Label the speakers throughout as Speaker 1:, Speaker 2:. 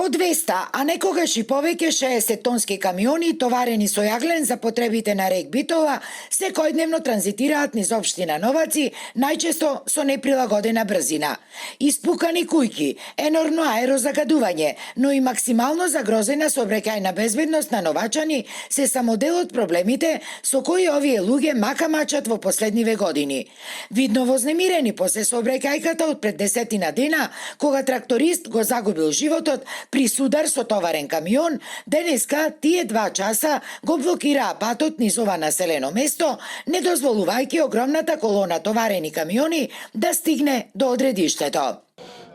Speaker 1: По 200, а некогаш и повеќе 60 тонски камиони товарени со јаглен за потребите на рек Битола секојдневно транзитираат низ општина Новаци, најчесто со неприлагодена брзина. Испукани кујки, енормно аерозагадување, но и максимално загрозена сообраќајна безбедност на новачани се само дел од проблемите со кои овие луѓе мака мачат во последниве години. Видно вознемирени после сообраќајката од пред 10 дена, кога тракторист го загубил животот при судар со товарен камион, денеска тие 2 часа го блокираа патот низ ова населено место, не дозволувајќи огромната колона товарени камиони да стигне до одредиштето.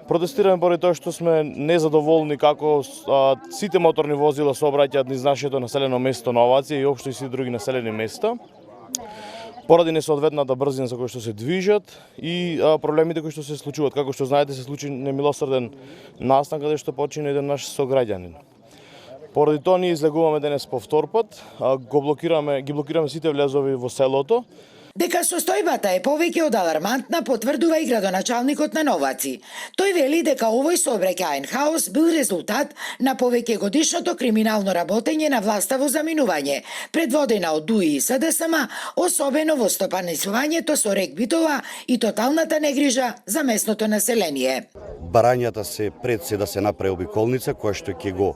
Speaker 2: Протестираме поради тоа што сме незадоволни како сите моторни возила сообраќаат низ нашето населено место Новаци и општо и сите други населени места. Поради несоодветната брзина за која што се движат и проблемите кои што се случуваат. Како што знаете, се случи немилосрден настан каде што почина еден наш сограѓанин. Поради тоа ние излегуваме денес повтор пат, ги блокираме сите влезови во селото.
Speaker 1: Дека состојбата е повеќе од алармантна, потврдува и градоначалникот на Новаци. Тој вели дека овој сообраќаен хаос бил резултат на повеќе годишното криминално работење на власта во заминување, предводена од ДУИ и СДСМ, особено во стопанисувањето со рек Битола и тоталната негрижа за местното население.
Speaker 3: Барањата се пред се да се направи обиколница која што ќе го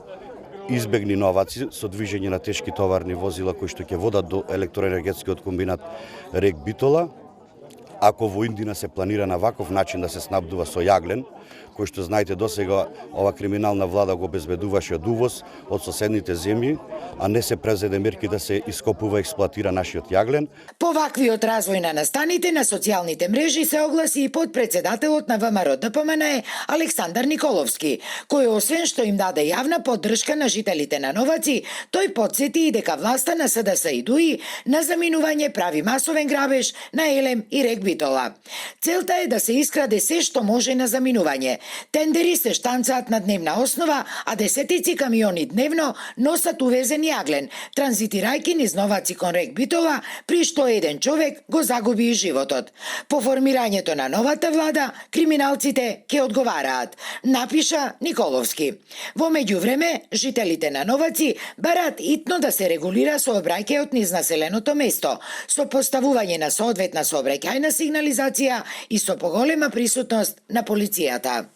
Speaker 3: избегни Новаци со движење на тешки товарни возила кои што ќе водат до електроенергетскиот комбинат рек Битола. Ако во Индина се планира на ваков начин да се снабдува со јаглен, кој што знаете досега ова криминална влада го обезбедуваше од увоз од соседните земји, а не се презеде мерки да се ископува и експлоатира нашиот јаглен.
Speaker 1: По ваквиот развој на настаните на социјалните мрежи се огласи и подпредседателот на ВМРО ДПМН Александар Николовски, кој освен што им даде јавна поддршка на жителите на Новаци, тој потсети и дека власта на СДС и ДУИ на заминување прави масовен грабеж на Елем и рек Битола. Целта е да се искраде се што може на заминување. Тендери се штанцаат на дневна основа, а десетици камиони дневно носат увезен јаглен, транзитирајќи низ Новаци кон рек Битола, при што еден човек го загуби и животот. По формирањето на новата влада, криминалците ќе одговараат, напиша Николовски. Во меѓувреме, жителите на Новаци бараат итно да се регулира сообраќајот низ населеното место, со поставување на соодветна сообраќајна сигнализација и со поголема присутност на полицијата.